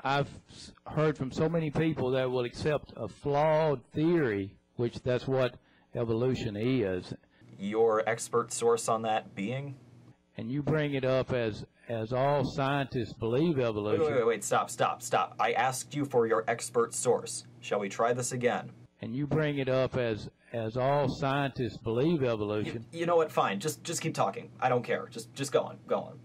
heard from so many people that will accept a flawed theory, which that's what evolution is. Your expert source on that being? And you bring it up as all scientists believe evolution. Wait, stop. I asked you for your expert source. Shall we try this again? And you bring it up as all scientists believe evolution. You know what, fine, just keep talking. I don't care, just go on.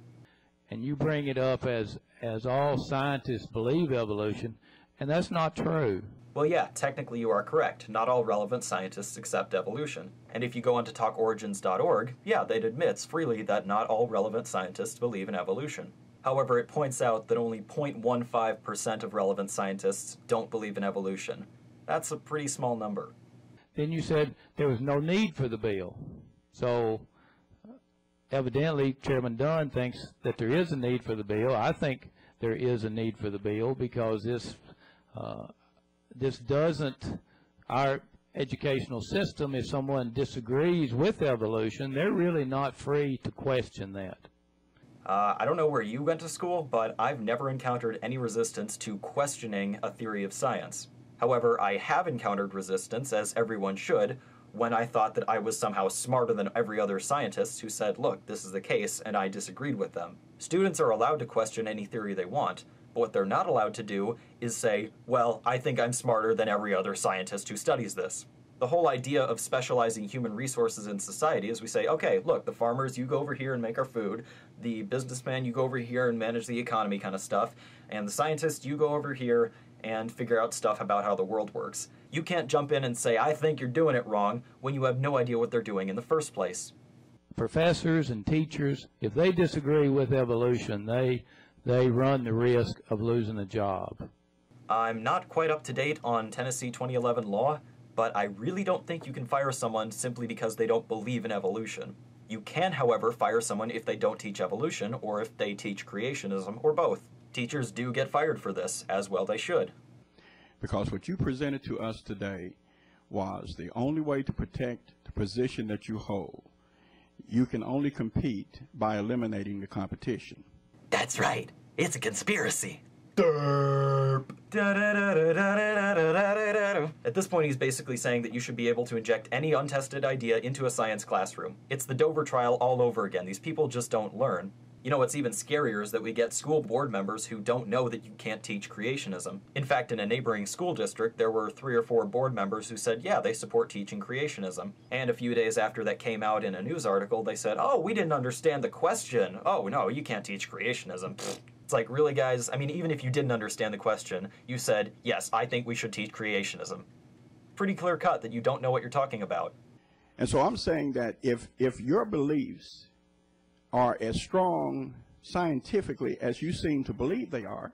And you bring it up as all scientists believe evolution, and that's not true. Well, yeah, technically you are correct. Not all relevant scientists accept evolution. And if you go onto talkorigins.org, yeah, it admits freely that not all relevant scientists believe in evolution. However, it points out that only 0.15% of relevant scientists don't believe in evolution. That's a pretty small number. Then you said there was no need for the bill. So evidently Chairman Dunn thinks that there is a need for the bill. I think there is a need for the bill because this doesn't, our educational system, if someone disagrees with evolution, they're really not free to question that. I don't know where you went to school, but I've never encountered any resistance to questioning a theory of science. However, I have encountered resistance, as everyone should, when I thought that I was somehow smarter than every other scientist who said, look, this is the case, and I disagreed with them. Students are allowed to question any theory they want, but what they're not allowed to do is say, well, I think I'm smarter than every other scientist who studies this. The whole idea of specializing human resources in society is we say, okay, look, the farmers, you go over here and make our food, the businessman, you go over here and manage the economy kind of stuff, and the scientist, you go over here and figure out stuff about how the world works. You can't jump in and say, I think you're doing it wrong, when you have no idea what they're doing in the first place. Professors and teachers, if they disagree with evolution, they run the risk of losing a job. I'm not quite up to date on Tennessee 2011 law, but I really don't think you can fire someone simply because they don't believe in evolution. You can, however, fire someone if they don't teach evolution, or if they teach creationism, or both. Teachers do get fired for this, as well they should. Because what you presented to us today was the only way to protect the position that you hold. You can only compete by eliminating the competition. That's right. It's a conspiracy. Derp. At this point, he's basically saying that you should be able to inject any untested idea into a science classroom. It's the Dover trial all over again. These people just don't learn. You know what's even scarier is that we get school board members who don't know that you can't teach creationism. In fact, in a neighboring school district, there were 3 or 4 board members who said, yeah, they support teaching creationism. And a few days after that came out in a news article, they said, oh, we didn't understand the question. Oh, no, you can't teach creationism. Pfft. It's like, really, guys? I mean, even if you didn't understand the question, you said, yes, I think we should teach creationism. Pretty clear cut that you don't know what you're talking about. And so I'm saying that if your beliefs are as strong scientifically as you seem to believe they are,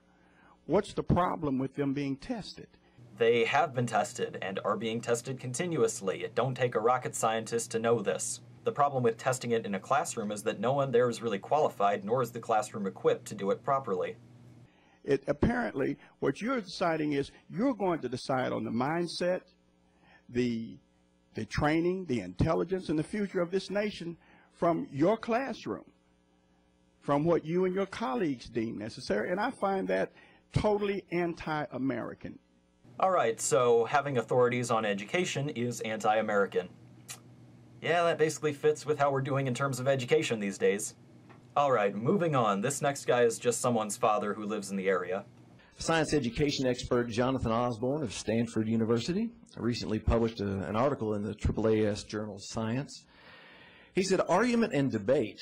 what's the problem with them being tested? They have been tested and are being tested continuously. It don't take a rocket scientist to know this. The problem with testing it in a classroom is that no one there is really qualified, nor is the classroom equipped to do it properly. Apparently, what you're deciding is you're going to decide on the mindset, the training, the intelligence, and the future of this nation from your classroom, from what you and your colleagues deem necessary, and I find that totally anti-American. All right, so having authorities on education is anti-American. Yeah, that basically fits with how we're doing in terms of education these days. All right, moving on. This next guy is just someone's father who lives in the area. Science education expert Jonathan Osborne of Stanford University recently published an article in the AAAS journal Science. He said, argument and debate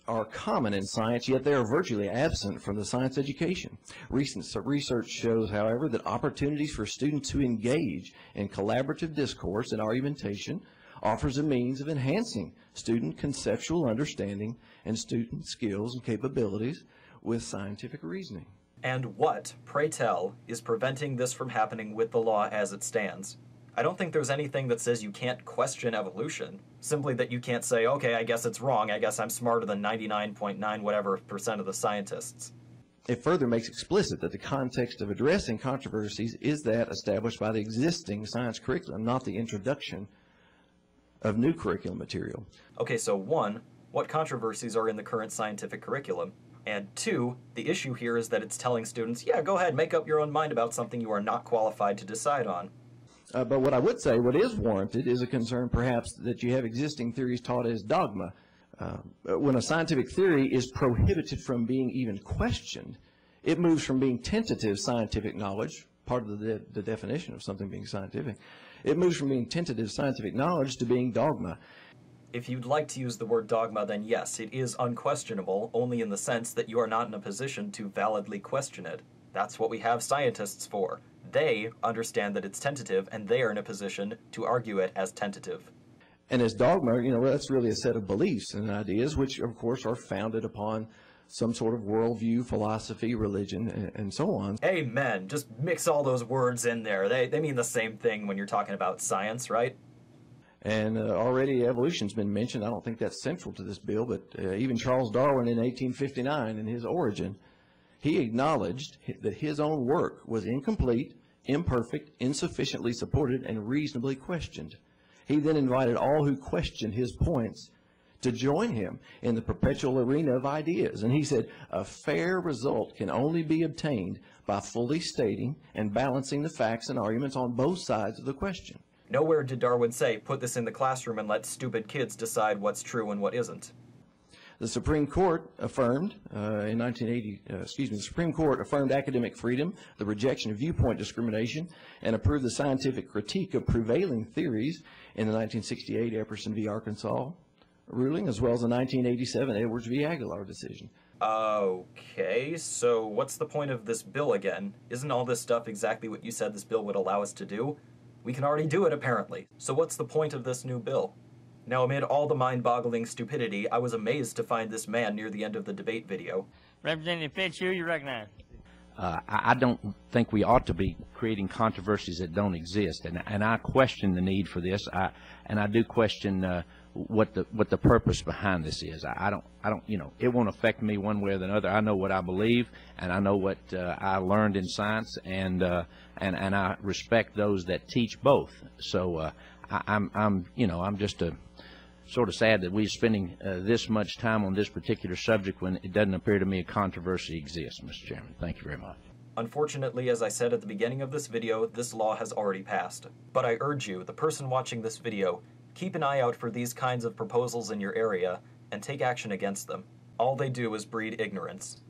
are common in science, yet they are virtually absent from the science education. Recent research shows, however, that opportunities for students to engage in collaborative discourse and argumentation offers a means of enhancing student conceptual understanding and student skills and capabilities with scientific reasoning. And what, pray tell, is preventing this from happening with the law as it stands? I don't think there's anything that says you can't question evolution. Simply that you can't say, okay, I guess it's wrong, I guess I'm smarter than 99.9 whatever % of the scientists. It further makes explicit that the context of addressing controversies is that established by the existing science curriculum, not the introduction of new curriculum material. Okay, so 1, what controversies are in the current scientific curriculum? And 2, the issue here is that it's telling students, yeah, go ahead, make up your own mind about something you are not qualified to decide on. But what I would say, what is warranted, is a concern perhaps that you have existing theories taught as dogma. When a scientific theory is prohibited from being even questioned, it moves from being tentative scientific knowledge, part of the definition of something being scientific, it moves from being tentative scientific knowledge to being dogma. If you'd like to use the word dogma, then yes, it is unquestionable, only in the sense that you are not in a position to validly question it. That's what we have scientists for. They understand that it's tentative, and they are in a position to argue it as tentative. And as dogma, you know, that's really a set of beliefs and ideas which, of course, are founded upon some sort of worldview, philosophy, religion, and so on. Amen. Just mix all those words in there. They mean the same thing when you're talking about science, right? And already evolution's been mentioned. I don't think that's central to this bill, but even Charles Darwin in 1859, in his Origin, he acknowledged that his own work was incomplete, imperfect, insufficiently supported, and reasonably questioned. He then invited all who questioned his points to join him in the perpetual arena of ideas. And he said, a fair result can only be obtained by fully stating and balancing the facts and arguments on both sides of the question. Nowhere did Darwin say, put this in the classroom and let stupid kids decide what's true and what isn't. The Supreme Court affirmed the Supreme Court affirmed academic freedom, the rejection of viewpoint discrimination, and approved the scientific critique of prevailing theories in the 1968 Epperson v. Arkansas ruling, as well as the 1987 Edwards v. Aguilar decision. Okay, so what's the point of this bill again? Isn't all this stuff exactly what you said this bill would allow us to do? We can already do it, apparently. So what's the point of this new bill? Now, amid all the mind-boggling stupidity, I was amazed to find this man near the end of the debate video. Representative Fitzhugh, you recognize. I don't think we ought to be creating controversies that don't exist, and I question the need for this. And I do question what the purpose behind this is. I don't, you know, it won't affect me one way or the other. I know what I believe, and I know what I learned in science, and I respect those that teach both. So I'm just sort of sad that we're spending this much time on this particular subject when it doesn't appear to me a controversy exists, Mr. Chairman. Thank you very much. Unfortunately, as I said at the beginning of this video, this law has already passed. But I urge you, the person watching this video, keep an eye out for these kinds of proposals in your area and take action against them. All they do is breed ignorance.